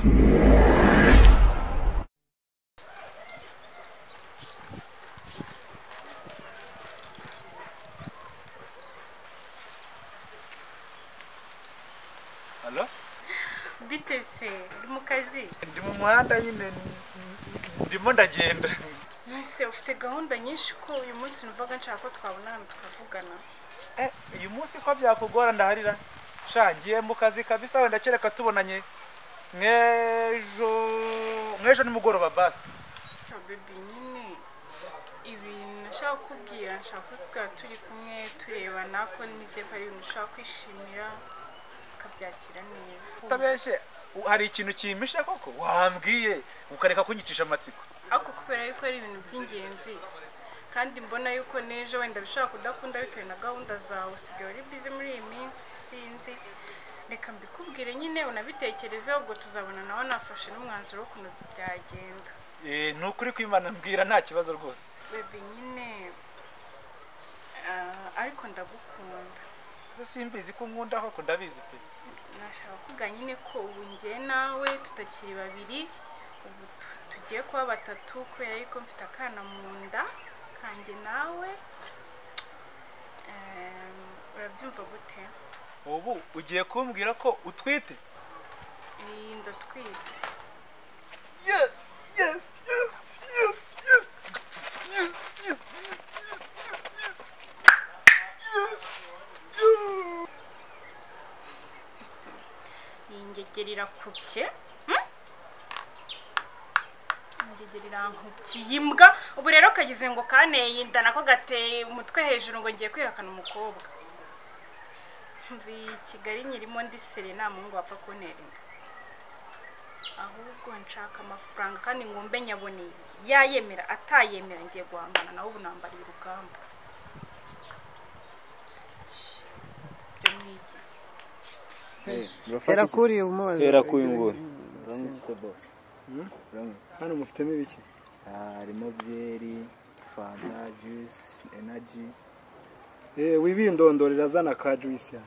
Hello? Bitese, uri mu kazi? Ndi mu muhanda nyine ndimo ndagenda. Nese ufite gahunda nyinshi ko uyu munsi numvaga nshaka ko twabonana tukavugana. Uyu munsi ko byakugora ndaharira. Shangiye mu kazi kabisa wenda kereka tubonanye mwejo nimugoroba basi. Baby nyine ibi nashaka kubwira nshaka turi kumwe turebana ko nize ko ari ibintu ushaka kwishimira kabyakira neza. Tabeshe hari ikintu kimisha koko wambwiye ukareka kunyicisha amatsiko. Ako kubera yuko ari ibintu by'ingenzi kandi mbona yuko nejo wenda bishaka kudakunda bitewe na gahunda zawe usigaye uri busy muri iyi minsi sinzi. Reka mbikubwire nyine unabitekerezeho ubwo tuzabona nawe nafashe n'umwanzuro wo kuntu byagenda. Nukuri kwimana mbwira nta kibazo rwose. Baby nyine ariko ndagukunda. Simbizi ko nkunda koko ndabizi pe. Nashaka kuvuga nyine ko ubu ngiye nawe tutakiri babiri ubu tugiye kuba batatu kubera yuko mfite akana mu nda kanjye nawe urabyumva gute? Ubu ugiye kumbwira ko utwite? Ndatwite. Yes. Ingegerira kupye. Ingegerira nkupye yimbwa. Ubu rero kagize ngo kaneye inda nako gateye umutwe hejuru ngo ngiye kwihakana umukobwa. Mvi Kigali nyirimo ndi Serena mungu wapfa kuntera inda. Ahubwo nshaka amafaranga kandi ngombe nyaboneye. Yayemera atayemera ngiye guhangana nawe ubu nambariye urugamba. Era kuri umubaza. Era kuyungura. Hano mufitemo ibiki? Harimo byeri, fanta, juice, energy. Wibindondorera zana ka juice ya.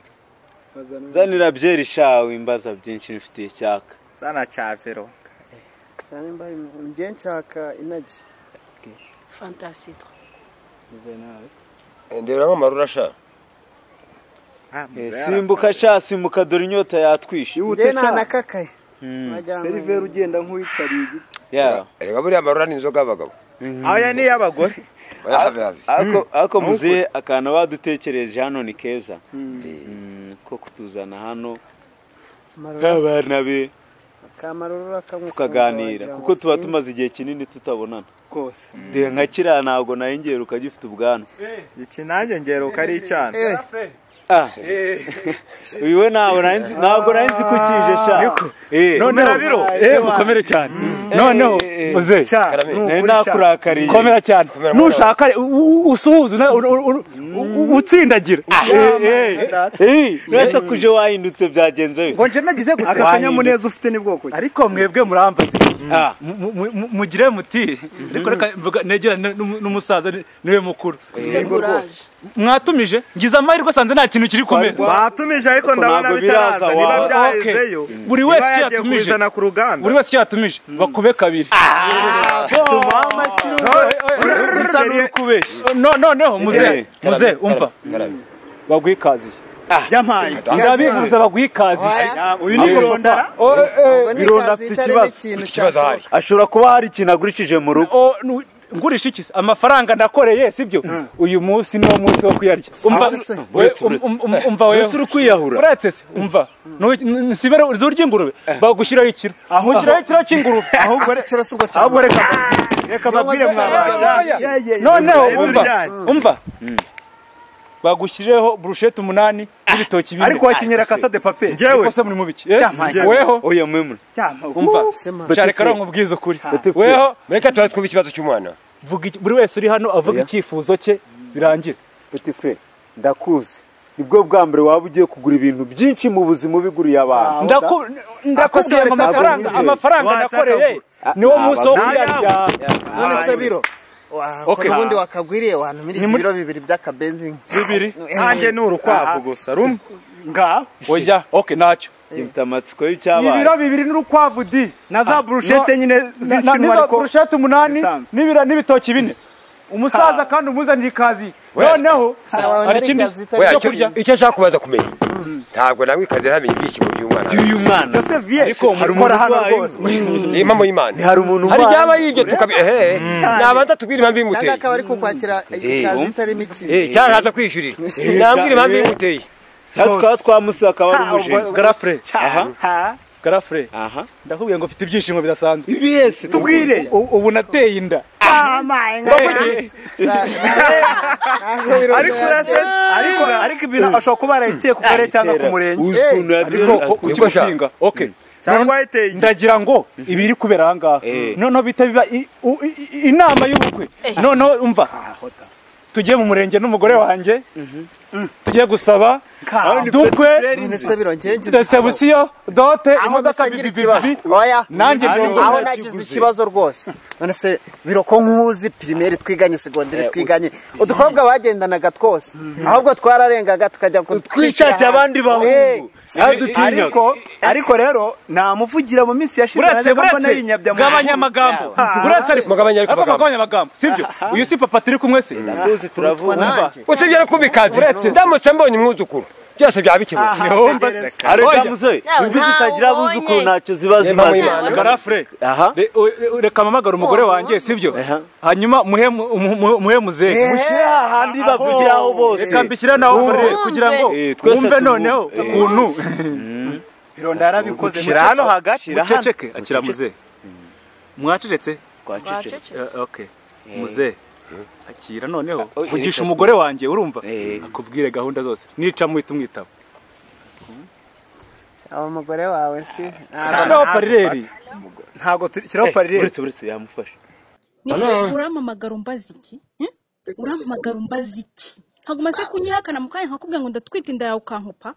Zanira byeri shawe imbaza byinshi nifitiye cyaka. Sana cyavero. Cyane mbaye ngiye nshaka energy. Fantastique. Ndera nk'amarura sha. Simbuka sha simbuka dore inyota yatwishe. Ngiye nakakaye. Seriveri ugenda nk'uwitariye igiti. Erega buri amarura n'inzoga abagabo. Aya ni y'abagore. Ako muze akana badutekereje hano ni keza. Ko kutuzana hano. Abana be kamarura kaganira kuko tuba tumaze igihe kinini tutabonana kose. De nka kira nago nayengera ukagifite ubwana. Iki nanjye ngero ukari icyana. Uyiwe ntabwo nanzi kukije sha. None rabiro mukomere cyane. Noneho uze nakurakariye. Komera cyane. Nushaka usuhuza utsindagira. Wese kuje wahindutse byagenze bite? Ngo nje nagize gute akanyamuneza ufite ni bwoko. Ariko mwebwe murambaze. Mugire muti. Ariko reka mvuga negera n'umusaza niwe mukuru. Mwatumije ngize amahirwe sanze nta kintu kiri kumeza. Batumije ariko ndabona bitaraza niba byahezeyo. Buri wese yatumije ku ruganda. Buri wese yatumije bakube kabiri. Tumama Bisa n'ukubeshya. Noneho muze umva. Bagwikazi. Yampaye. Ndabivuze bagwikazi. Uyu ni kurondara. Bironda afite ikibazo. Ashobora kuba hari ikintu agurishije mu rugo. Ngurisha iki amafaranga ndakoreye sibyo uyu munsi no munsi wo kuyarya umva wewe uri kwiyahura uretse se umva nsibere urya ingurube bagushyiraho ikiro aho ugiraho ikiro cy'ingurube ahubwo kirasubwa cyane ahubwo reka babwire mwabasha noneho umva bagushyirireho brushette 8 n'ibitoki bine ariko wakinyera kasa de papier ngewe se muri mubiki weho oya mwemwe umva cyareka nkubwiza kuri weho Reka twatwuba ikibazo cy'umwana. Buri wese uri hano avuga icyifuzo cye birangira. Petit frère ndakuzi nibwo bwa mbere waba ugiye kugura ibintu byinshi mu buzima ubiguriye abantu. Ndakubwira amafaranga nakoreye niwo munsi wo kuyarya. None se biro ubundi wakagwiriye wantu muri biro 2 by'akabenzi 2 hanjye ni urukwavu gusa rumwe ngaho oya okay ntacyo mfite amatsiko y'icyabaye ibiro bibiri n'urukwavu di na za brushete nyine z'inshinwa ariko brushete 8 n'ibitoki 4 umusaza kandi umuzanira ikazi noneho ari ikindi cyo kurya icyo ashaka kubaza kumenya ntabwo namwe kazi namenye ibyishimo by'uyu mwana Joseph ariko mukora hano rwose ni impamo y'Imana hari umuntu hari byaba yibyo tukabi nabanza tubwira impamvu y'imuteye cyangwa akaba ari kukwakira ikazi itari miki cyangwa haza kwishurira nambwira impamvu y'imuteye cyatwa twamusaka wari umujinga garafre aha garafre ndakubwiye ngo mfite ibyishimo bidasanzwe ibiyese tubwire ubu nateye inda ariko ibintu ashobora kuba yarayiteye ku karere cyangwa ku murenge ariko kukinga okay cyangwa yiteye ndagira ngo ibiri kubera aha ngaha noneho bita biba inama y'ubukwe noneho umva tugiye mu murenge n'umugore wanjye tugiye gusaba dukwe resebusiyo dote imodoka bibi nanjye aho nagize ikibazo rwose none se biro ko nkuzi primaire twiganye secondaire twiganye udukobwa bagendanaga twose ahubwo twararengaga tukajya twishakira abandi bahungu ariko rero namuvugira mu minsi yashize gabanya amagambo gabanya amagambo sibyo uyu si papa turi kumwe se ndakuzi turavuga usibye no kubikaze ndamutse mbonye umwuzukuru byose byaba ikibazo areka muze imbizi itagira abuzukuru ntacyo ziba zimaze garafre reka mamagara umugore wanjye sibyo hanyuma muhe muze mushyira ahandi bavugiraho bose reka mbishyira naho kugira ngo wumve noneho ukuntu bironda yarabikoze shyira hano hagati muceceke akira muze mwacecetse okay muze akira noneho vugisha umugore wanjye urumva akubwire gahunda zose nica muhita umwitaba abo mugore wawe si kiraho parireri ntago kiraho parireri uretse yamufasha urampamagara umbaza iki urampamagara umbaza iki ntabwo umaze kunyihakana mu kanya nkakubwira ngo ndatwite inda yawe ukankupa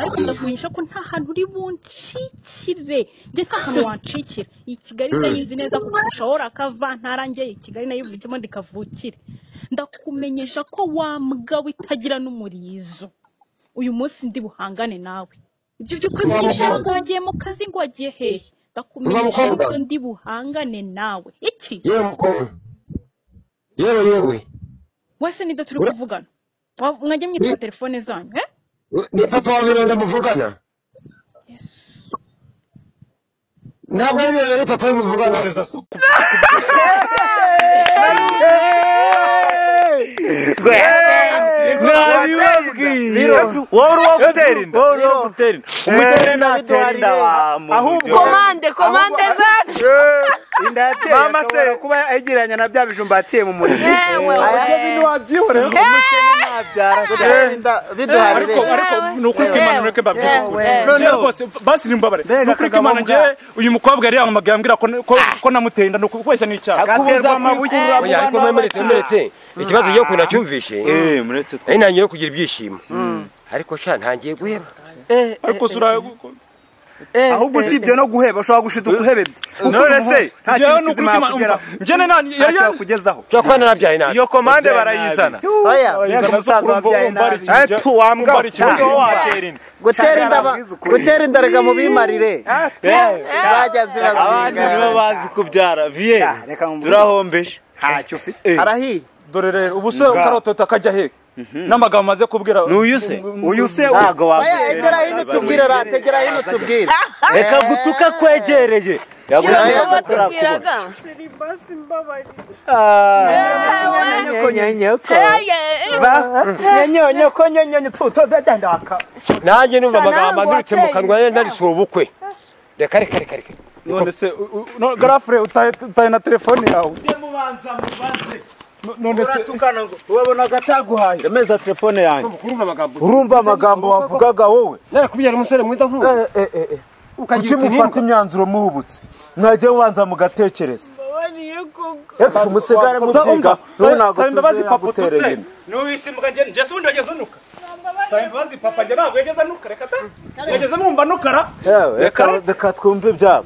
ariko ndakumenyesha ko nta hantu uri buncikire njye nta hantu wancikira iyi Kigali ndayizi neza kurushaho rakava ntarangeye Kigali nayivugemo ndikavukire ndakumenyesha ko wambwa witagira n'umurizo uyu munsi ndi buhangane nawe ibyo byo kwivugisha ngo wagiye mu kazi ngo wagiye hehe ndakumenyesha ko ndi buhangane nawe iki yewe wese nida turi kuvugana mwajye mwitwa telefone zanyu ni papa wa Bironda muvugana ntabwo ari papa muvugana komande zacu mama se kuba yegeranya na bya bijumba yateye mu murimo ibyo wabyihorera umukene nabyara ariko nukuri kwimana reke babyize none rwose basi nimbabare nukuri kwimana nje uyu mukobwa yari yamamaga yambwira ko namuteye inda nukweshya n'icyaha gaterwa amabuye ariko muretse ikibazo yo kuna cyumvishe muretse ari nangiye no kugira ibyishimo ariko sha ntangiye guheba ariko sura ahubwo sibyo no guheba ushobora gushita guhebebye none se nta kintu kizima kugera njene nani yari kugezaho cyo kwana nabyaye nabi iyo komande barayizana oya musaza wabyaye nabi wambwa gutera inda rega mu bimarire zajya abandi nibo bazi kubyara vie turahombeje ntacyo ufite arahiye dore rero ubu se ukarotota akajya hehe n'amagambo maze kubwira uyu se ntago wabwira egera hino tubwire rategera hino tubwire reka gutuka kwegereye nanjye numva amagambo andurutse mu kanwa ndarisura ubukwe reka none se garafre utaye na telefone yawe none se uratukana ngo ubona agataguhaye ameza telefone yanjye urumva amagambo wavugaga wowe narakubwira umusore mwita nk'uwo kuki mufata imyanzuro muhubutse mwajye wanza mugatekereza musigare mubyiga ntabwo imbabazi papa ututse n'uwisimuka njye sundi wageze unuka imbabazi papa njye ntabwo yageze anuka reka ta yageze mwumva nukara reka twumve ibyabo